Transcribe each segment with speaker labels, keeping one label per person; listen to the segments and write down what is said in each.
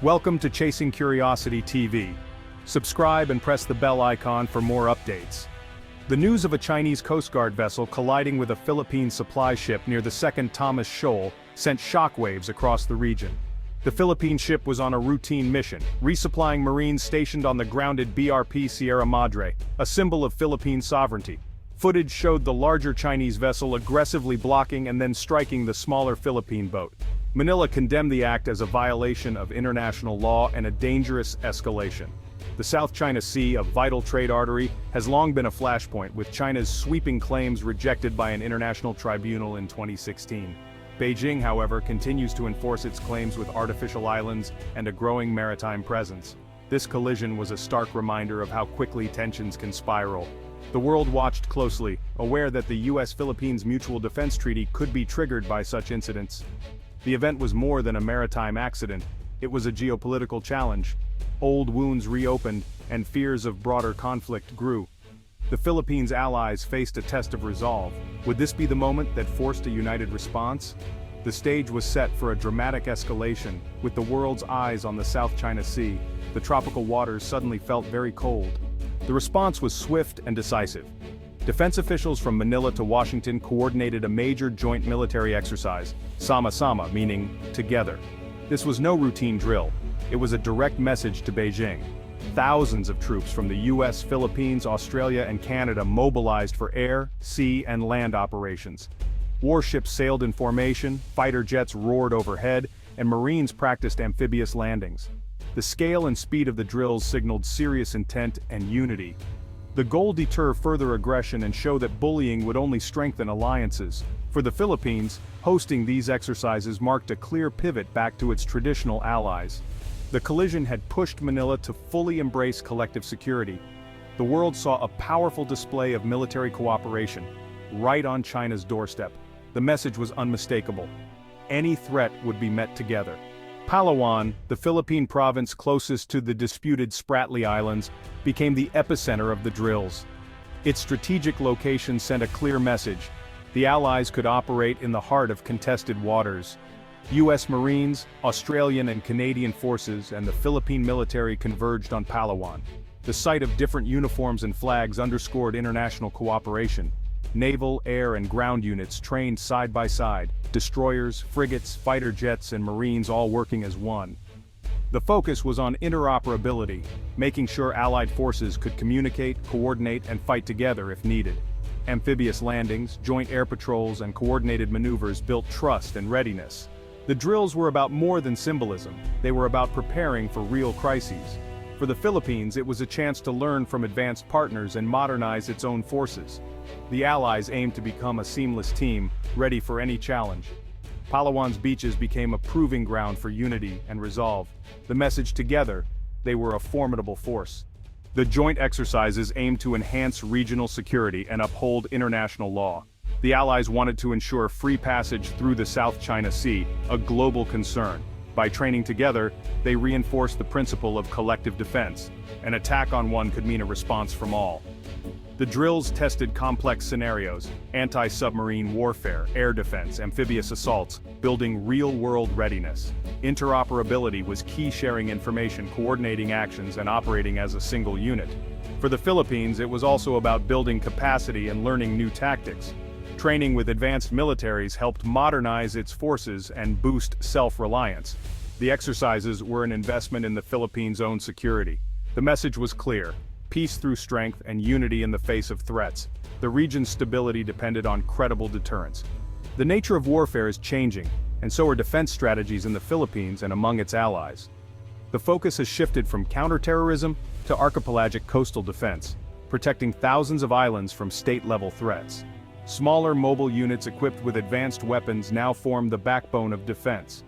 Speaker 1: Welcome to Chasing Curiosity TV. Subscribe and press the bell icon for more updates. The news of a Chinese Coast Guard vessel colliding with a Philippine supply ship near the second Thomas Shoal sent shockwaves across the region. The Philippine ship was on a routine mission, resupplying Marines stationed on the grounded BRP Sierra Madre, a symbol of Philippine sovereignty. Footage showed the larger Chinese vessel aggressively blocking and then striking the smaller Philippine boat. Manila condemned the act as a violation of international law and a dangerous escalation. The South China Sea, a vital trade artery, has long been a flashpoint, with China's sweeping claims rejected by an international tribunal in 2016. Beijing, however, continues to enforce its claims with artificial islands and a growing maritime presence. This collision was a stark reminder of how quickly tensions can spiral. The world watched closely, aware that the US-Philippines Mutual Defense Treaty could be triggered by such incidents. The event was more than a maritime accident, it was a geopolitical challenge. Old wounds reopened, and fears of broader conflict grew. The Philippines' allies faced a test of resolve. Would this be the moment that forced a united response? The stage was set for a dramatic escalation, with the world's eyes on the South China Sea. The tropical waters suddenly felt very cold. The response was swift and decisive. Defense officials from Manila to Washington coordinated a major joint military exercise, Sama-Sama, meaning together. This was no routine drill. It was a direct message to Beijing. Thousands of troops from the US, Philippines, Australia, and Canada mobilized for air, sea, and land operations. Warships sailed in formation, fighter jets roared overhead, and Marines practiced amphibious landings. The scale and speed of the drills signaled serious intent and unity. The goal: deter further aggression and show that bullying would only strengthen alliances. For the Philippines, hosting these exercises marked a clear pivot back to its traditional allies. The collision had pushed Manila to fully embrace collective security. The world saw a powerful display of military cooperation, right on China's doorstep. The message was unmistakable. Any threat would be met together. Palawan, the Philippine province closest to the disputed Spratly Islands, became the epicenter of the drills. Its strategic location sent a clear message: the Allies could operate in the heart of contested waters. US Marines, Australian and Canadian forces, and the Philippine military converged on Palawan. The sight of different uniforms and flags underscored international cooperation. Naval, air, and ground units trained side by side, destroyers, frigates, fighter jets, and Marines all working as one. The focus was on interoperability, making sure Allied forces could communicate, coordinate, and fight together if needed. Amphibious landings, joint air patrols, and coordinated maneuvers built trust and readiness. The drills were about more than symbolism, they were about preparing for real crises. For the Philippines, it was a chance to learn from advanced partners and modernize its own forces. The Allies aimed to become a seamless team, ready for any challenge. Palawan's beaches became a proving ground for unity and resolve. The message: together, they were a formidable force. The joint exercises aimed to enhance regional security and uphold international law. The Allies wanted to ensure free passage through the South China Sea, a global concern. By training together, they reinforced the principle of collective defense. An attack on one could mean a response from all. The drills tested complex scenarios: anti-submarine warfare, air defense, amphibious assaults, building real-world readiness. Interoperability was key: sharing information, coordinating actions, and operating as a single unit. For the Philippines, it was also about building capacity and learning new tactics. Training with advanced militaries helped modernize its forces and boost self-reliance. The exercises were an investment in the Philippines' own security. The message was clear: peace through strength and unity in the face of threats. The region's stability depended on credible deterrence. The nature of warfare is changing, and so are defense strategies in the Philippines and among its allies. The focus has shifted from counterterrorism to archipelagic coastal defense, protecting thousands of islands from state-level threats. Smaller mobile units equipped with advanced weapons now form the backbone of defense.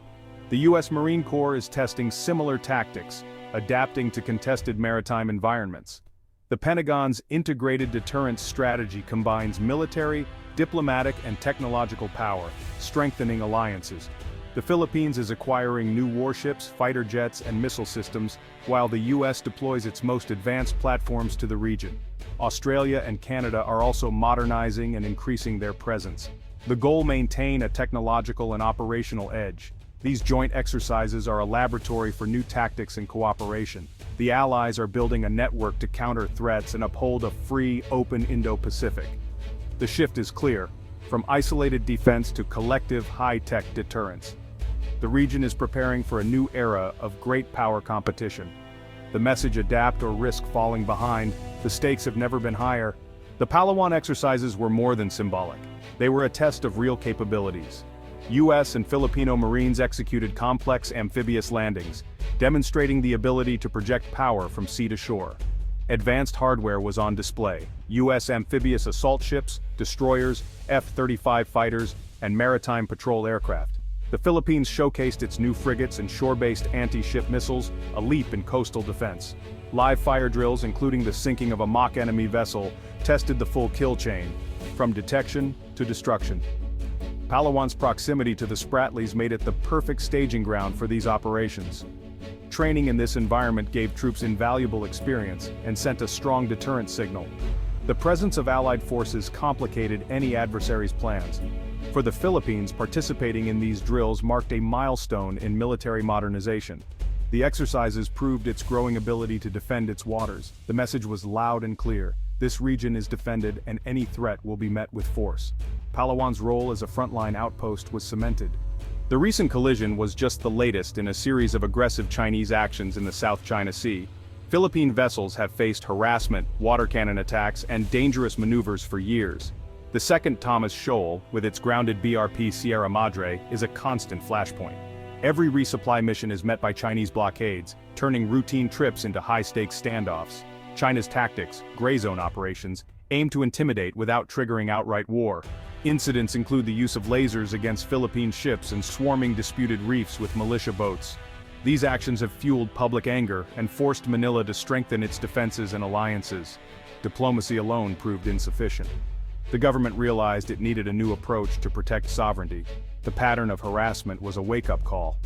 Speaker 1: The US Marine Corps is testing similar tactics, adapting to contested maritime environments. The Pentagon's integrated deterrence strategy combines military, diplomatic, and technological power, strengthening alliances. The Philippines is acquiring new warships, fighter jets, and missile systems, while the US deploys its most advanced platforms to the region. Australia and Canada are also modernizing and increasing their presence. The goal: maintain a technological and operational edge. These joint exercises are a laboratory for new tactics and cooperation. The Allies are building a network to counter threats and uphold a free, open Indo-Pacific. The shift is clear, from isolated defense to collective high-tech deterrence. The region is preparing for a new era of great power competition. The message adapt or risk falling behind, the stakes have never been higher. The Palawan exercises were more than symbolic. They were a test of real capabilities. US and Filipino Marines executed complex amphibious landings, demonstrating the ability to project power from sea to shore. Advanced hardware was on display. US amphibious assault ships, destroyers, F-35 fighters, and maritime patrol aircraft. The Philippines showcased its new frigates and shore-based anti-ship missiles, a leap in coastal defense. Live fire drills, including the sinking of a mock enemy vessel, tested the full kill chain, from detection to destruction. Palawan's proximity to the Spratlys made it the perfect staging ground for these operations. Training in this environment gave troops invaluable experience and sent a strong deterrent signal. The presence of Allied forces complicated any adversary's plans. For the Philippines, participating in these drills marked a milestone in military modernization. The exercises proved its growing ability to defend its waters. The message was loud and clear: this region is defended and any threat will be met with force. Palawan's role as a frontline outpost was cemented. The recent collision was just the latest in a series of aggressive Chinese actions in the South China Sea. Philippine vessels have faced harassment, water cannon attacks, and dangerous maneuvers for years. The second Thomas Shoal, with its grounded BRP Sierra Madre, is a constant flashpoint. Every resupply mission is met by Chinese blockades, turning routine trips into high-stakes standoffs. China's tactics, gray zone operations, aim to intimidate without triggering outright war. Incidents include the use of lasers against Philippine ships and swarming disputed reefs with militia boats. These actions have fueled public anger and forced Manila to strengthen its defenses and alliances. Diplomacy alone proved insufficient. The government realized it needed a new approach to protect sovereignty. The pattern of harassment was a wake-up call.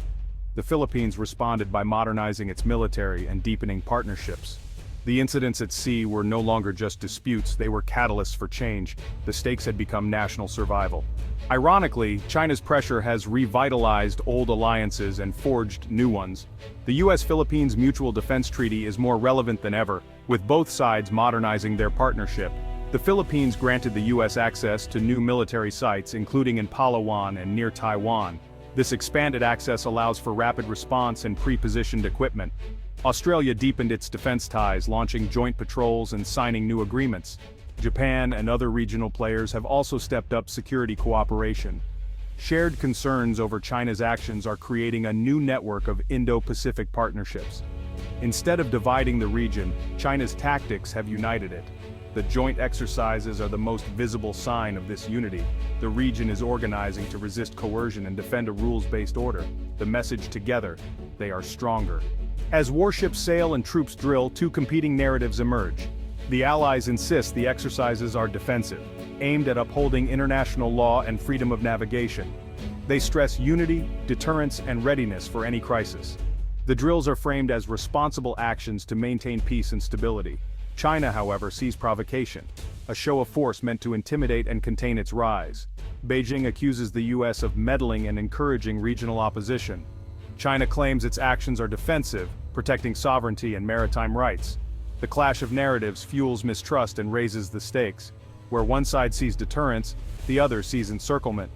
Speaker 1: The Philippines responded by modernizing its military and deepening partnerships. The incidents at sea were no longer just disputes, they were catalysts for change. The stakes had become national survival. Ironically, China's pressure has revitalized old alliances and forged new ones. The US-Philippines Mutual Defense Treaty is more relevant than ever, with both sides modernizing their partnership. The Philippines granted the US access to new military sites, including in Palawan and near Taiwan. This expanded access allows for rapid response and pre-positioned equipment. Australia deepened its defense ties, launching joint patrols and signing new agreements. Japan and other regional players have also stepped up security cooperation. Shared concerns over China's actions are creating a new network of Indo-Pacific partnerships. Instead of dividing the region, China's tactics have united it. The joint exercises are the most visible sign of this unity. The region is organizing to resist coercion and defend a rules-based order. The message: together, they are stronger. As warships sail and troops drill, two competing narratives emerge. The Allies insist the exercises are defensive, aimed at upholding international law and freedom of navigation. They stress unity, deterrence, and readiness for any crisis. The drills are framed as responsible actions to maintain peace and stability. China, however, sees provocation, a show of force meant to intimidate and contain its rise. Beijing accuses the US of meddling and encouraging regional opposition. China claims its actions are defensive, protecting sovereignty and maritime rights. The clash of narratives fuels mistrust and raises the stakes. Where one side sees deterrence, the other sees encirclement.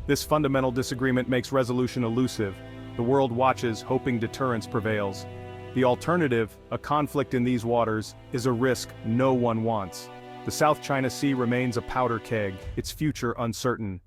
Speaker 1: This fundamental disagreement makes resolution elusive. The world watches, hoping deterrence prevails. The alternative, a conflict in these waters, is a risk no one wants. The South China Sea remains a powder keg, its future uncertain.